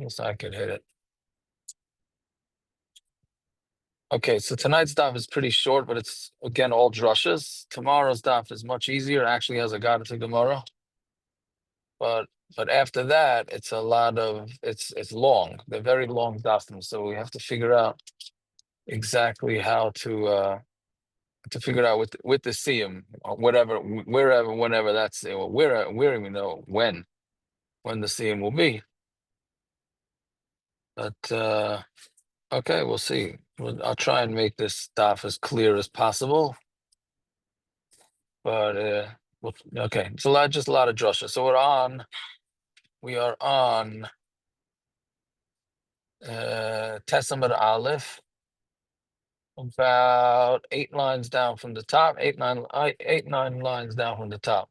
So I could hit it. Okay, so tonight's daf is pretty short, but it's again all drushes. Tomorrow's daf is much easier. It actually has a Gada to Gemara. But after that, it's a lot of it's long. They're very long dafim, so we have to figure out exactly how to figure out with the siyum or whatever, wherever, whenever that's where we know when the siyum will be. But okay, we'll see. I'll try and make this daf as clear as possible. But okay, it's just a lot of drasha. So we are on Tesamid Aleph, about 8 lines down from the top, 9 lines down from the top.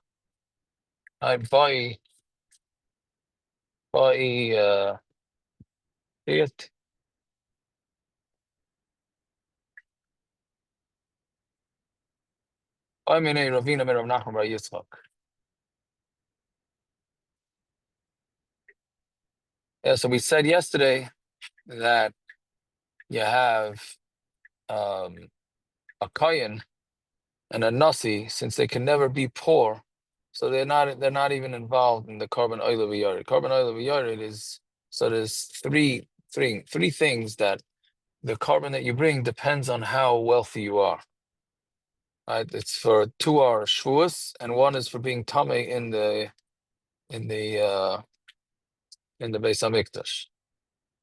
I buy it. I mean, Ravina Rav Nachman bar Yitzchak. Yeah, so we said yesterday that you have a kohen and a nasi, since they can never be poor, so they're not even involved in the carbon oil of yared. Carbon oil of yared is, so there's three things that the carbon that you bring depends on how wealthy you are. Right? It's for 2 are shvuas, and 1 is for being tamei in the Beis Hamikdash.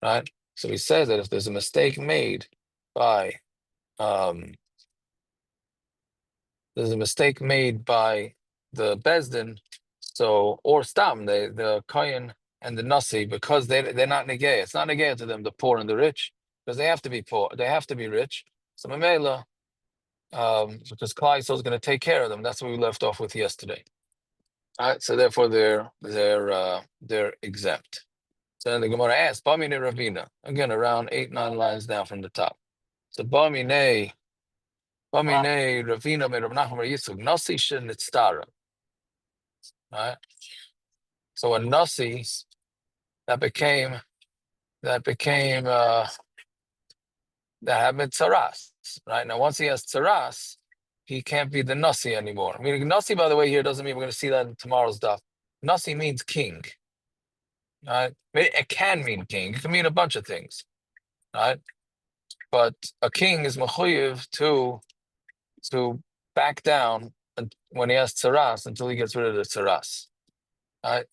Right? So we say that if there's a mistake made by the Bezdin, so or Stam, the Kohen and the Nasi, because they're not negay. It's not negay to them, the poor and the rich, because they have to be poor, they have to be rich. So Mamela, because Klai is going to take care of them. That's what we left off with yesterday. All right, so therefore they're exempt. So then the Gemara asks, Bamine Ravina, again around 8, 9 lines down from the top. So Bamine Ravina made Rav Nachman bar Yitzchak Nasi shenitztara. Right. So a nasi that became that had been tzaras. Right. Now once he has tzaras, he can't be the nasi anymore. I mean, nasi, by the way, here doesn't mean we're going to see that in tomorrow's daf. Nasi means king. Right. It can mean king. It can mean a bunch of things. Right. But a king is mechuyev to back down when he has tzaras until he gets rid of the tzaras. Right.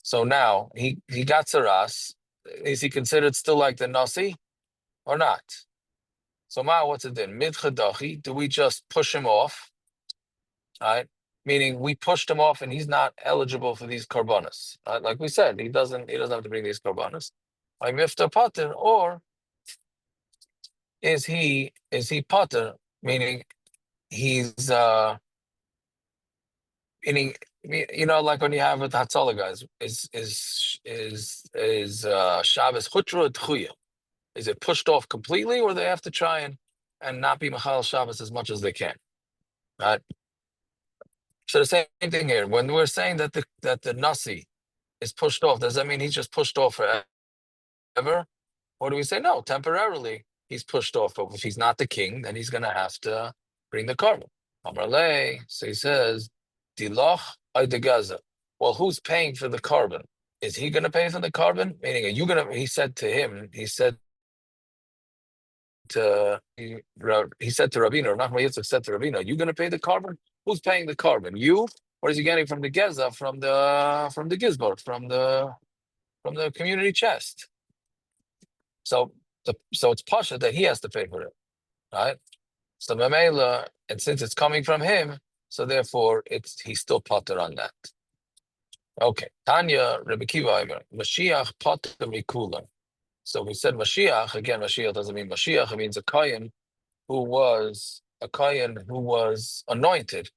So now he got tzaras. Is he considered still like the nasi or not? So Ma, what's it then? Mid chadachi, do we just push him off? Right? Meaning we pushed him off and he's not eligible for these karbanas. Right? Like we said, he doesn't have to bring these karbanas. Like mifta pater, or is he pater, meaning he's meaning, like when you have with the Hatzalah guys, is Shabbos Chutra Tchuya? Is it pushed off completely, or they have to try and not be Machal Shabbos as much as they can? Right. So the same thing here. When we're saying that the Nasi is pushed off, does that mean he's just pushed off forever? Or do we say no, temporarily he's pushed off, but if he's not the king, then he's gonna have to bring the carbon. Amarle, so he says, Diloch Gaza. Well, who's paying for the carbon? Is he gonna pay for the carbon? Meaning, are you gonna? He said to Rabino, Nachman Yitzchak said to Rabino, "You going to pay the carbon? Who's paying the carbon? You, or is he getting from the Geza, from the Gizbor, from the community chest?" So it's pasha that he has to pay for it, right? So Mamela, and since it's coming from him, so therefore he's still potter on that. Okay, Tanya Rebbe Kiva, Mashiach potter mikula. So we said Mashiach, again, Mashiach doesn't mean Mashiach, it means a kohen who was anointed,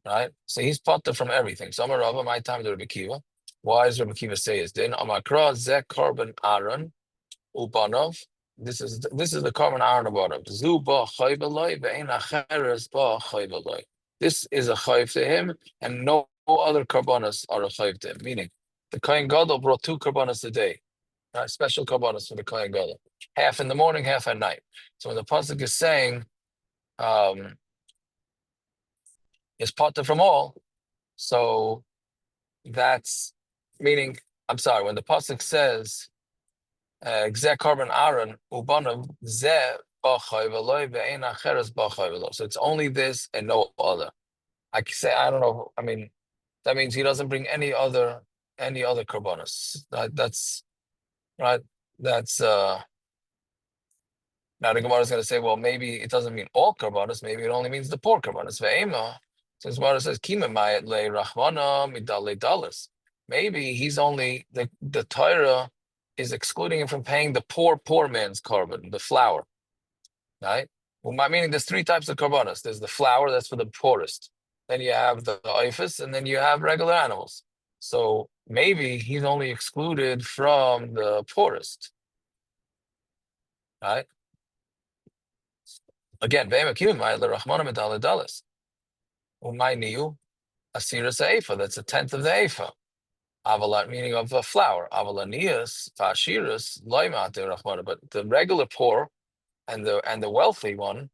right? So he's potter from everything. So Amar Rava, my time to Rebbe Kiva. Why does Rebbe Kiva say his din? Amakra zek carbon Aaron ubanov. This is the carbon Aaron ubanov. Zu ba chaybaloi ve'ein acheres ba chaybaloi. This is a chayv to him, and no other karbanas are a chayv to him. Meaning, the kohen gadol brought 2 karbanas a day. Right? Special korbanos for the Kohen Gadol. Half in the morning, half at night. So when the pasuk is saying is potter from all, so that's meaning. I'm sorry. When the pasuk says "Gzeh korban Aaron ubanav zeh b'chay v'loy ve'ein acheres b'chay v'lo," so it's only this and no other. I can say I don't know. I mean, that means he doesn't bring any other korbanos. That's right. That's now the Gemara is going to say, well, maybe it doesn't mean all karbanos. Maybe it only means the poor karbanos. Ve'ema, since Gemara says kima mayat le rachmana midale dalas. Maybe he's only the Torah is excluding him from paying the poor man's korban, the flour, right? Well, meaning there's three types of karbanos. There's the flour that's for the poorest. Then you have the oifus, and then you have regular animals. So maybe he's only excluded from the poorest, right? Again, that's a tenth of the ephah. Avalat meaning of a flour. Avalanias, fashiras, loimate, but the regular poor and the wealthy one,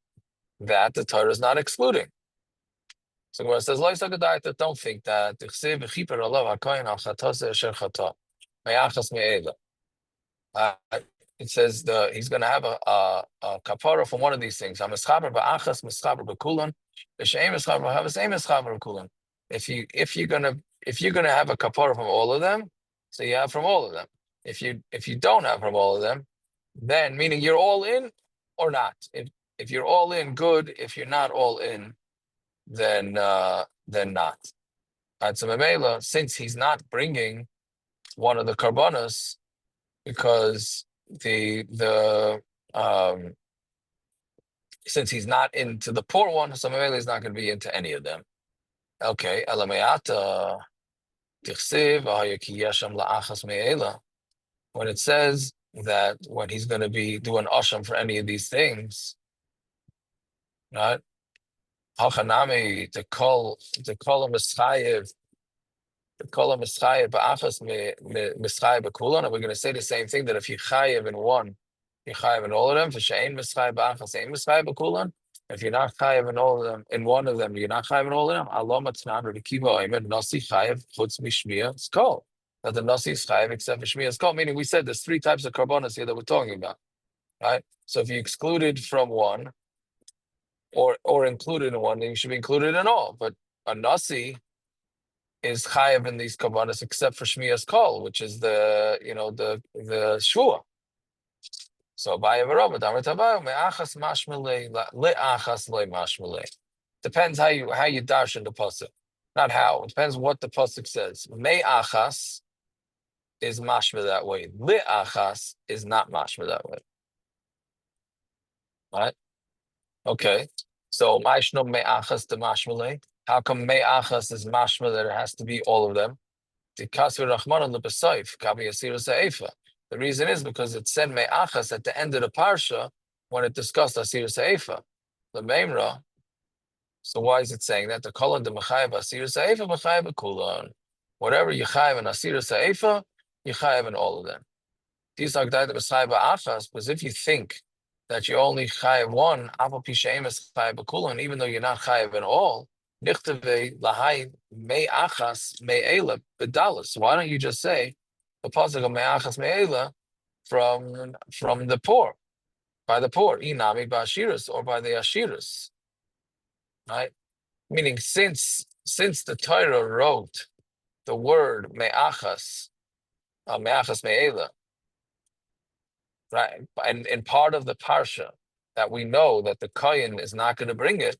that the Torah is not excluding. So when it says don't think that it says he's going to have a kapara from one of these things. If you're gonna have a kapara from all of them, so you have from all of them. If you don't have from all of them, then meaning you're all in or not. If you're all in, good. If you're not all in, then not. Right, so Mamela, since he's not bringing one of the karbanos, because since he's not into the poor one, so Mamela is not going to be into any of them. Okay, elameata tichsiv yasham la'achas me'ela. When it says that when he's going to be doing asham for any of these things, right? Hachanami to call a mischayev. We're going to say the same thing, that if you chayev in one, you chayev in all of them. If you're not chayev in all of them, in one of them, you're not chayev in all of them. Allah matnan or kiva oimed nasi chayev chutz mishmiya skol. That the nasi is chayev except for shmiya skol. Meaning, we said there's three types of karbonos here that we're talking about, right? So if you excluded from one, or included in one, then you should be included in all. But a nasi is chayav in these karbanos except for shmiyas kol, which is the shvua. So depends how you darshan the pasuk, not how. It depends what the pasuk says. Me'achas is mashma that way. Le'achas is not mashma that way. Right? Okay. So ma'ishno me'achas to mashma. How come me'achas is mashma that it has to be all of them? The reason is because it said me'achas at the end of the parsha when it discussed asir se'efa, the memra. So why is it saying that? The kolon de mechayev asir se'efa mechayev kulon. Whatever you chayev in asir se'efa, you chayev in all of them. These are the mechayev achas, because if you think that you only chayev one, apal pishaim is chayev kulon, even though you're not chayev in all. Nichtave lahai me'achas me'ela bedalas. Why don't you just say the pasuk of me'achas me'ela from the poor, by the poor, inami ba'ashiras, or by the ashiras, right? Meaning, since the Torah wrote the word me'achas me'ela, right, and in part of the parsha that we know that the kohen is not going to bring it,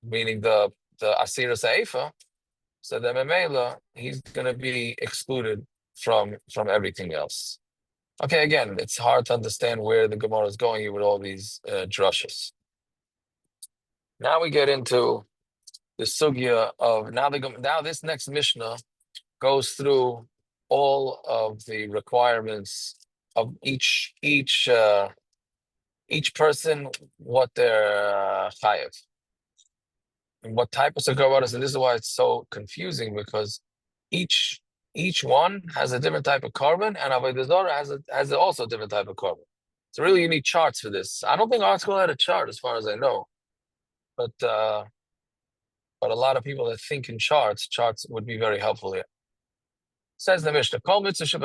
meaning the asira se'efa, so the memela, he's going to be excluded from everything else. Okay, again, it's hard to understand where the Gemara is going here with all these drushes. Now we get into the sugya of now this next Mishnah goes through all of the requirements of each person, what they're chayav. And what type of karbanos, and this is why it's so confusing, because each Each one has a different type of carbon, and Avodah Zarah has also a different type of carbon. So really, you need charts for this. I don't think our school had a chart, as far as I know, but a lot of people that think in charts would be very helpful here. Says the Mishnah, all the mitzvahs in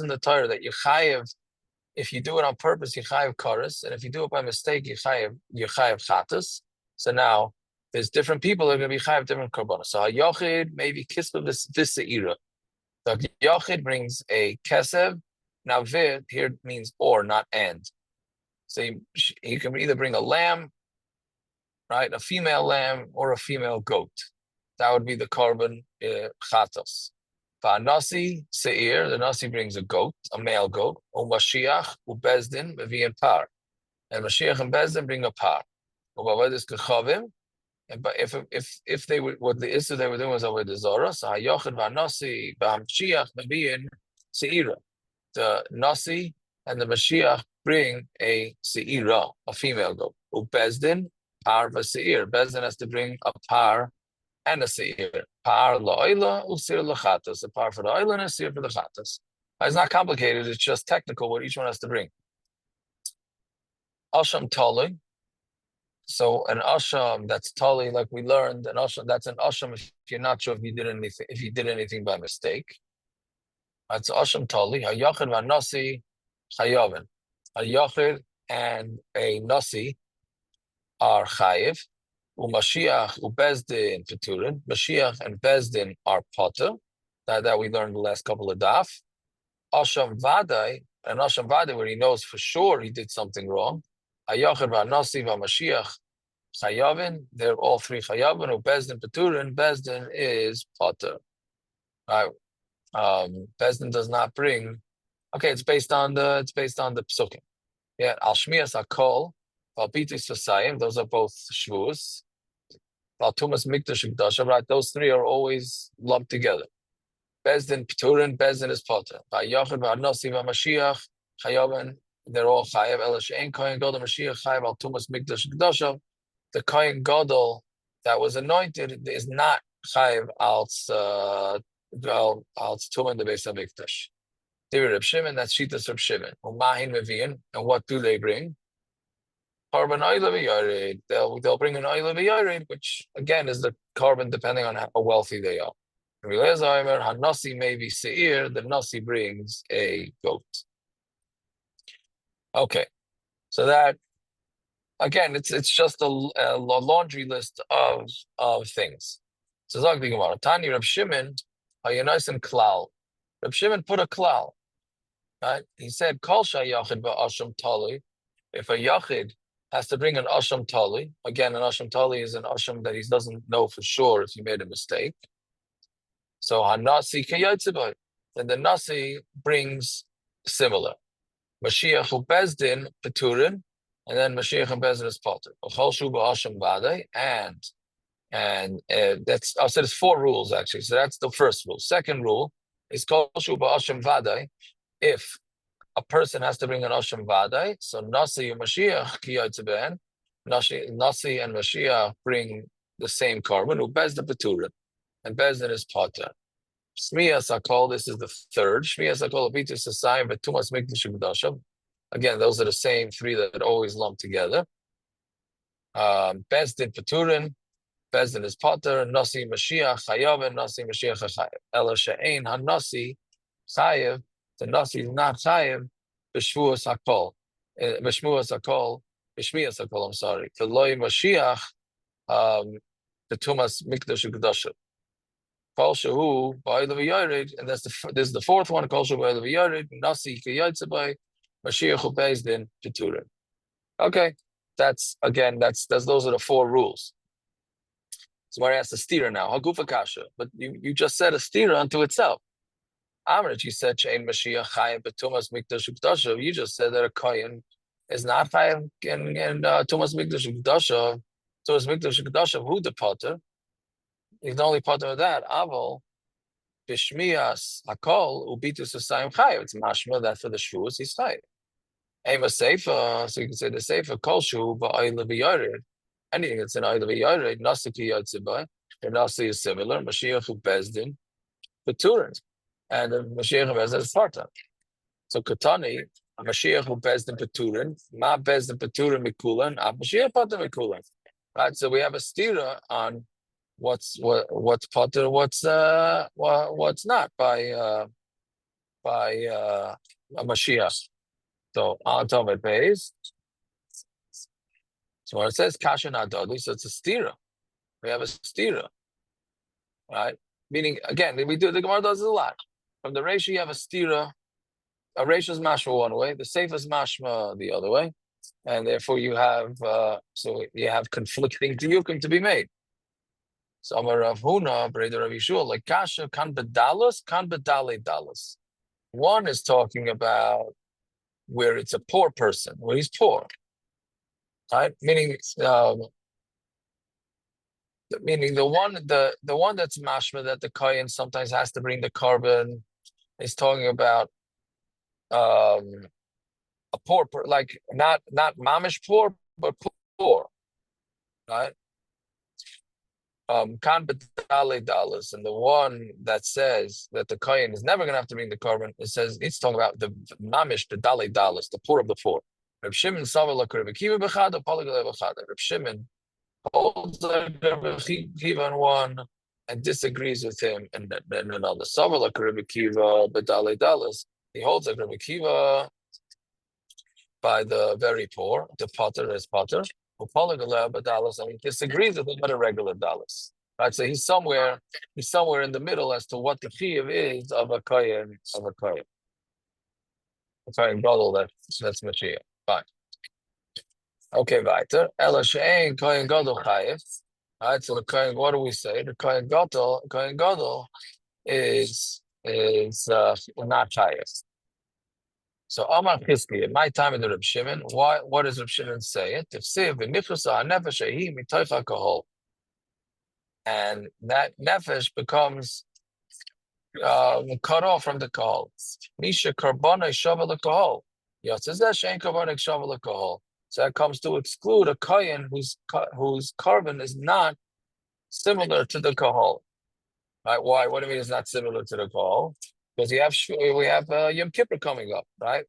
the Torah that you chayev, if you do it on purpose, you chayev karas, and if you do it by mistake, you chayev chatas. So now there's different people that are going to be chayev different korbanos. So a yochid maybe kispa v'seira. The yochid brings a kesev. Now vid here means or, not and. So you can either bring a lamb, right, a female lamb, or a female goat. That would be the carbon chatos. Nasi seir, the nasi brings a goat, a male goat. O Mashiach, u bezdin, mevi'en par. And Mashiach and bezdin bring a par. O bavadis kechavim. But if they would, what the issue they were doing was avodah zarah. So hayochid v'nasi b'hamshiach mevi'en seira. The nasi and the Mashiach bring a seira, a female goat. U bezdin par v'seir. Bezdin has to bring a par and a seir. Par la'oila, usir l'chatas. A par for the oila and a seir for the chatas. It's not complicated. It's just technical what each one has to bring. Asham tali. So an asham that's tali, like we learned, an asham that's an asham if you're not sure if you did anything by mistake. That's asham tali. Hayachid va nasi chayavin. Hayachid and a nasi are chayiv. Mashiach ubezdin peturin. Mashiach and bezdin are potter. That we learned the last couple of daf. Asham vadai, and Asham vadai where he knows for sure he did something wrong. Hayachid v'nasi v'Mashiach chayavin. They're all three chayavin. Ubezdin peturin. Bezdin is potter. Right. Bezdin does not bring. Okay, it's based on the psukim. Yeah, al shmiyas hakol. Those are both shvus. Right? Those three are always lumped together. Bezdin Pturin, Bezdin is Potter. They're all Chayev. Elishain Kohen Gadol Mashiach Chayev al Tumas Mikdash Kedusha. The Kohen Gadol that was anointed is not Chayev al Tumas the Beis Hamikdash. They were Reb Shimon. That's Shitas Reb Shimon. Umahin Mevian. And what do they bring? Carbon oil of they'll bring an oil of which again is the carbon depending on how wealthy they are. Hanasi maybe seir, the nasi brings a goat. Okay, so that again, it's just a laundry list of things. So Zagdi Gemara, Tani Reb Shimon, Hayanaisen Klal. Reb Shimon put a klal. Right? He said, Kol shayachid ba'asham tali. If a yachid has to bring an asham tali. Again, an asham tali is an asham that he doesn't know for sure if he made a mistake. So hanasi kayotzibai. Then the nasi brings similar. Mashiach hu bezdin peturin, and then Mashiach and bezdin is potter. Ocholshu ba'asham vadei, and that's I said it's 4 rules actually. So that's the first rule. Second rule is kolshu ba'asham vadei. If a person has to bring an Asham Vadai, so Nasi and Mashiach Kiyotzaben, Nasi and Mashiach bring the same carbon, who Bezdin Peturin, and Bezdin is Potter. Shmiyas Akol, this is the third. Shmiyas Akol Abitus Asayim, but Tumas Mikdash Kedusha. Again, those are the same 3 that always lump together. Bezdin Peturin, Bezdin is Potter, Nasi Mashiach Chayav, and Nasi Mashiach Chayav. Ela She'ein HaNasi Chayav. The nasi is not chayev b'shvuas hakol, b'shvuas hakol, b'shmiyas hakol. I'm sorry. The loy Mashiach, the tumas mikdash kedusha. Kol shehu ba'ilav yared, and this is the 4th one. Kol shehu ba'ilav yared, nasi kiyotzabai, Mashiach hu bezdin peturin. Okay, those are the 4 rules. So where I asked the stira now, hagufa kasha, but you just said a stira unto itself. Amrit, you said Shein Mashiach Chayev B'Tumas Mikdash Kedusha. You just said that a kohen is not Chayev in Tumas Mikdash Kedusha. Tumas Mikdash Kedusha. Who the potter? He's the only potter of that. Aval B'Shmiyas Hakol Ubitus Asayim Chayev. It's mashma that for the shvus he's Chayev. Aim a seifa, so you can say the seifa Kol Shu Ba'Oil V'Yared. Anything that's an Oil V'Yared, Nasi Kiyotzibai. The Nasi is similar. Mashiach who Bezdin, Peturin. And the Mashiach who Bezdin is part-time. So Katani, Mashiach who Bezdin Peturin, Ma Bezdin Peturin Mikulan, Mashiach Pater Mikulan. Right? So we have a stira on what's Pater, what's not by a Mashiach. So on top of it pays. So when it says Kashan Adodi, so it's a stira. We have a stira. Right? Meaning, again, we do the Gemara does it a lot. From the ratio, you have a stira. A ratio is mashma one way, the safest mashma the other way, and therefore you have conflicting diyukim to be made. So Amar Rav Huna, Breder Rav Yishua, like kasha kan bedalus, kan bedale dalus. One is talking about where it's a poor person, where he's poor, right? Meaning the one that's mashma that the kohen sometimes has to bring the carbon is talking about a poor, like not mamish poor, but poor, right? Kan betale dollars, and the one that says that the kohen is never going to have to bring the carbon, it says it's talking about the mamish, the dale dollars, the poor of the poor. Reb Shimon Savar like Reb Akiva b'chada, Palagale b'chada. Reb Shimon holds like Reb Akiva on one and disagrees with him, and then another Savar like Reb Akiva b'dale dollars. He holds like Reb Akiva by the very poor, the potter is potter, and he disagrees with him at a regular dollars. Right, so he's somewhere in the middle as to what the chiyuv is of a kohen, a kohen gadol that's Mashiach. Fine. Okay, weiter. Ela she'ein kohen gadol chayev. Right, so the kohen, what do we say? The kohen gadol is not chayev. So Amar Chizki, in my time in the Reb Shimon, what does Reb Shimon say? And that nefesh becomes cut off from the kahol. Misha karbona shava l'kahol. So that comes to exclude a kohen whose carbon is not similar to the kahol. Right? Why? What do you mean it's not similar to the kahol? Because we have Yom Kippur coming up, right?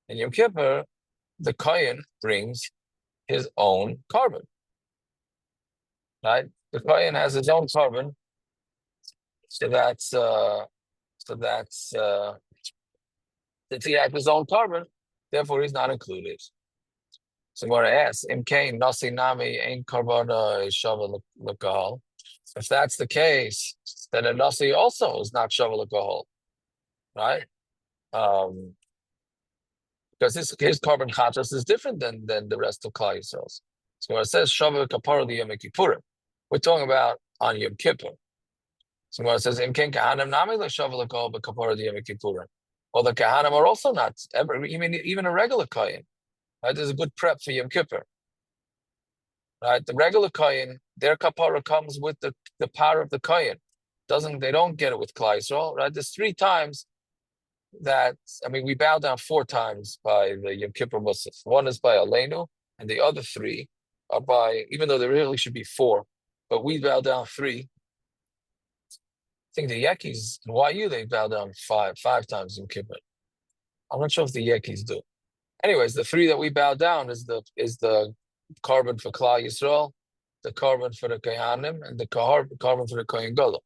In Yom Kippur, the kohen brings his own carbon, right? The kohen has his own carbon, since he has his own carbon, therefore he's not included. So what I ask, Imkain nasi nami ain karbona shava l'kahol. If that's the case, then a nasi also is not shava l'kahol, right? Because his carbon chatas is different than the rest of Klal Yisrael's. So when it says Shavah Kapara the Yom Kippurim, we're talking about on Yom Kippur. So when it says Imken Kahanim Nami like Shavah Lakol but Kapara the Yom Kippurim, well, the Kahanim are also not even a regular kohen. Right, there's a good prep for Yom Kippur. Right, the regular kohen, their kapara comes with the power of the kohen. They don't get it with Klal Yisrael. Right, there's 3 times. We bow down 4 times by the Yom Kippur Musaf. One is by Aleinu, and the other 3 are by, even though there really should be 4, but we bow down 3. I think the Yekis and YU, they bow down 5 times Yom Kippur. I'm not sure if the Yekis do. Anyways, the 3 that we bow down is the carbon for Klal Yisrael, the carbon for the Kohanim, and the carbon for the Kohen Gadol.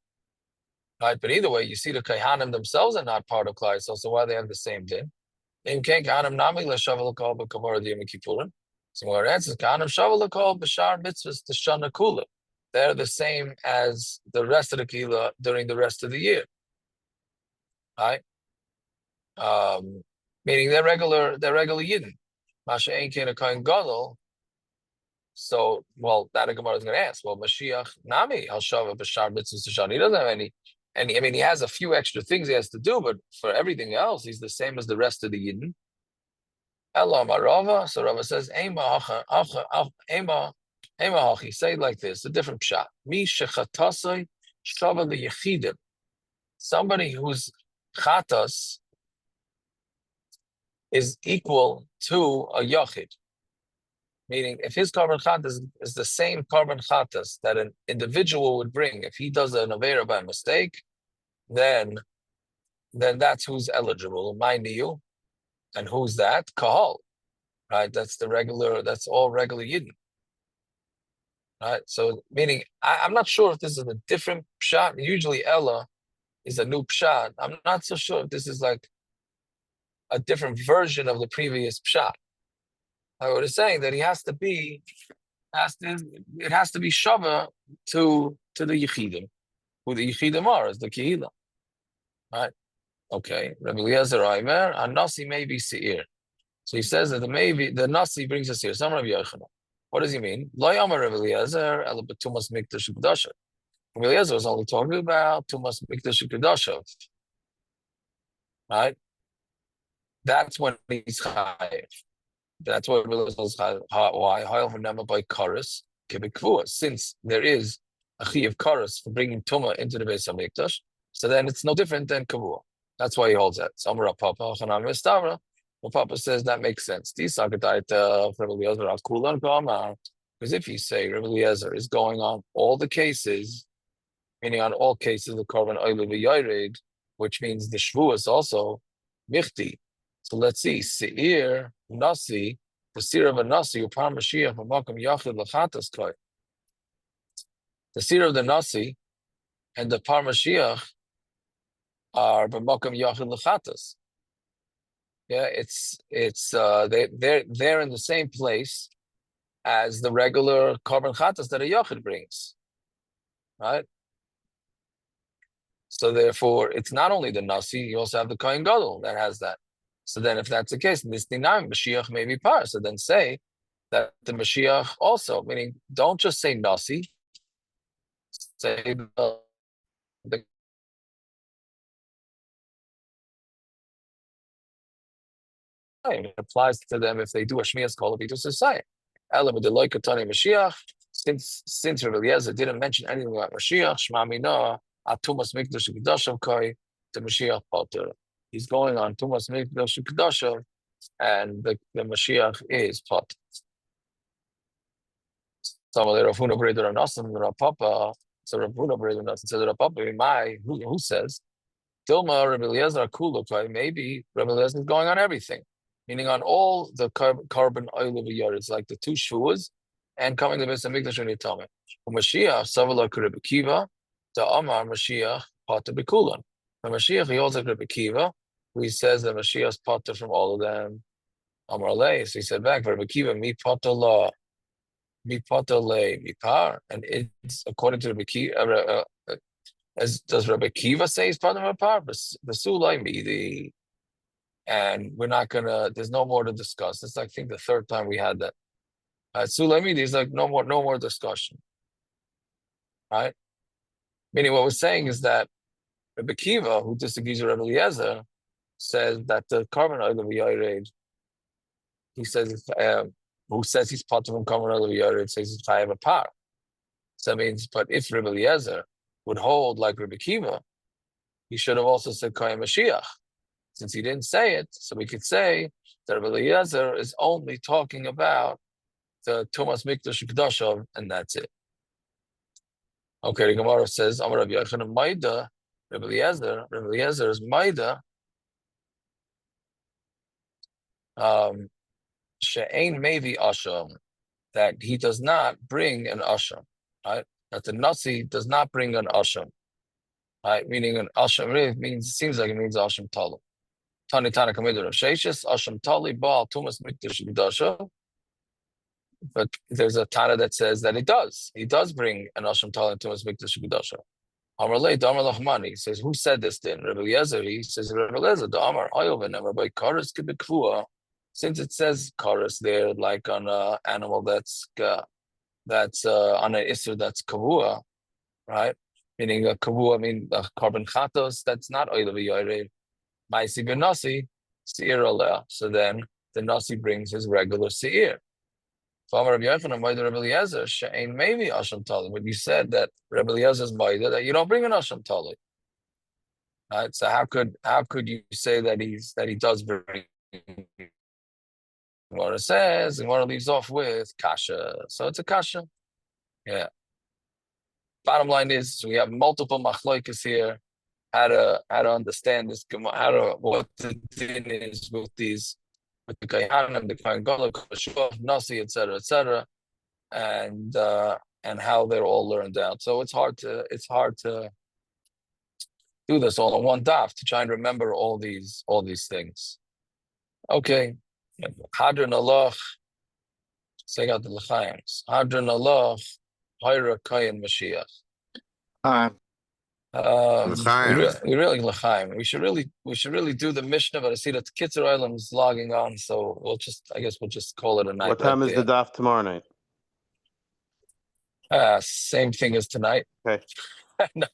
Right, but either way, you see the Kohanim themselves are not part of Klal Yisrael, so why they have the same din? So our answer is Kohanim shavu l'kol b'shar mitzvahs t'shana kula. They're the same as the rest of the kila during the rest of the year, right? Meaning they're regular yidden. Masha ein ken a kohen gadol. So, well, that a Gemara is going to ask. Well, Mashiach nami al shava b'shar mitzvahs t'shana. He doesn't have any. And he has a few extra things he has to do, but for everything else, he's the same as the rest of the Yidden. Ela Marava. So Rava says, Ema hachi. Say it like this, a different pshat. Mi shechatasai shava leyechidim. Somebody whose chatas is equal to a yachid. Meaning, if his carbon chatas is the same carbon chatas that an individual would bring, if he does an avera by mistake, then that's who's eligible. Mind you, and who's that? Kahal, right? That's all regular Yidden, right? So, meaning, I'm not sure if this is a different pshat. Usually, Ella is a new pshat. I'm not so sure if this is like a different version of the previous pshat. I was saying that it has to be shava to the yichidim, who the yichidim are, is the kehila, right? Okay, Rabbi Eliezer Aimer, a nasi may be seir. So he says that the nasi brings us here. Some Rabbi Yochanan. What does he mean? Lo yamar Rabbi Eliezer ela betumas mikdash ukdasha. Rabbi Eliezer was only talking about tumas mikdash ukdasha, right? That's when he's chayiv. That's what Rabbi Eliezer is chayiv. Why? Ha'il v'nema by karis kibikvua. Since there is a chi of karis for bringing tuma into the Beis Hamikdash, so then it's no different than kavua. That's why he holds that. So Amar Papa Chanan Mistavra. Well, Papa says that makes sense. Because if you say Rabbi Eliezer is going on all the cases, meaning on all cases the korban oile v'yored, which means the shvu is also michti. So let's see, seir nasi, the seir of a nasi, upon Mashiach v'makam yachid l'chatas koy. The seir of the nasi and the par Mashiach are b'makam yachid l'chatas. Yeah, they're in the same place as the regular korban chatas that a yachid brings, right? So therefore, it's not only the nasi; you also have the kohen gadol that has that. So then, if that's the case, this dinam Mashiach may be par. So then, say that the Mashiach also, meaning don't just say nasi, say the it applies to them if they do a shmiyas kol v'idus society. Elam deloy katani Mashiach. Since Rabbi Eliezer didn't mention anything about Mashiach, Shema Mina atumas mikdash kedashav koi to Mashiach poter. He's going on tumas mikdash kedashav, and the Mashiach is poter. Some of the Rav Huna Breder and Nasim, Rav Papa. So Rav Huna Breder and Nasim says Rav Papa. Who says Dilma Rabbi Eliezer Kulukai? Maybe Rabbi Eliezer is going on everything. Meaning on all the carbon oil of the it's like the two shuas, and coming to Beis Hamikdash when you tell me. Mashiach Savala Rabbi Kiva, the Amar Mashiach Potter Bikulan. The Mashiach he holds like Rabbi Kiva, who he says that Mashiach's Potter from all of them. Amar Lei, so he said back, Rabbi Kiva, mi Potter law, mi Potter lei, mi par, and it's according to Rabbi Kiva. As does Rabbi Kiva say he's part of a par? Basulai midi. And we're not gonna. There's no more to discuss. It's like, I think the third time we had that. Sulaimidi is like no more discussion. Right? Meaning, what we're saying is that Rabbi Kiva, who disagrees with Rabbi Eliezer, says that the carbon oil of Yored, he says, who says he's part of carbon oil of Yored, says he's have a par. So that means, but if Rabbi Eliezer would hold like Rabbi Kiva, he should have also said Kohen Mashiach. Since he didn't say it, so we could say that Rabbi Eliezer is only talking about the Tumas Mikdash Kedashav, and that's it. Okay, the Gemara says, Amar Rabbi Yochanan Maida, Rabbi Eliezer's Maida, She'ein Mevi Asham, that he does not bring an Asham, right? That the Nasi does not bring an Asham, right? Meaning an Asham really seems like it means Asham Talu. Tani Tana Kamid of Sheshis, Asham Tali Baal Tumas Mikdash Kedashav. But there's a Tana that says that it does. He does bring an Asham Tali Tumas Mikdash Kedashav. Amar Lei, Damar Lachmani. He says, who said this then? Rabbi Eliezer. He says, Rabbi Eliezer, Damar, Ayoven, Rabbi Karas Kibikvua. Since it says Karas there, like on an animal that's on an Isser that's Kavua, right? Meaning a Kavua, the carbon chatos, that's not Oil of Yored. Maisi ben Nasi, Seir Aleh. So then the Nasi brings his regular Seir. But you said that Rabbi Eliezer's Maida that you don't bring an Asham Tali. Right? So how could you say that he does bring Gemara says, Gemara leaves off with kasha. So it's a kasha. Yeah. Bottom line is we have multiple machloikas here. How to understand this, what the din is with these, with the Kayhanim, the Kohen Gadol, Kashuf, Nasi, etc., and how they're all learned out. So it's hard to do this all in one daf to try and remember all these things. Okay, Hadran Allah, say out the L'chaims. Hadran Allah, Hayra Kayin Mashiach. We really L'chaim. We should really do the Mishnah, but I see that Kitzur Island is logging on, so I guess we'll just call it a night. What time is the daf tomorrow night? Same thing as tonight. Okay. No,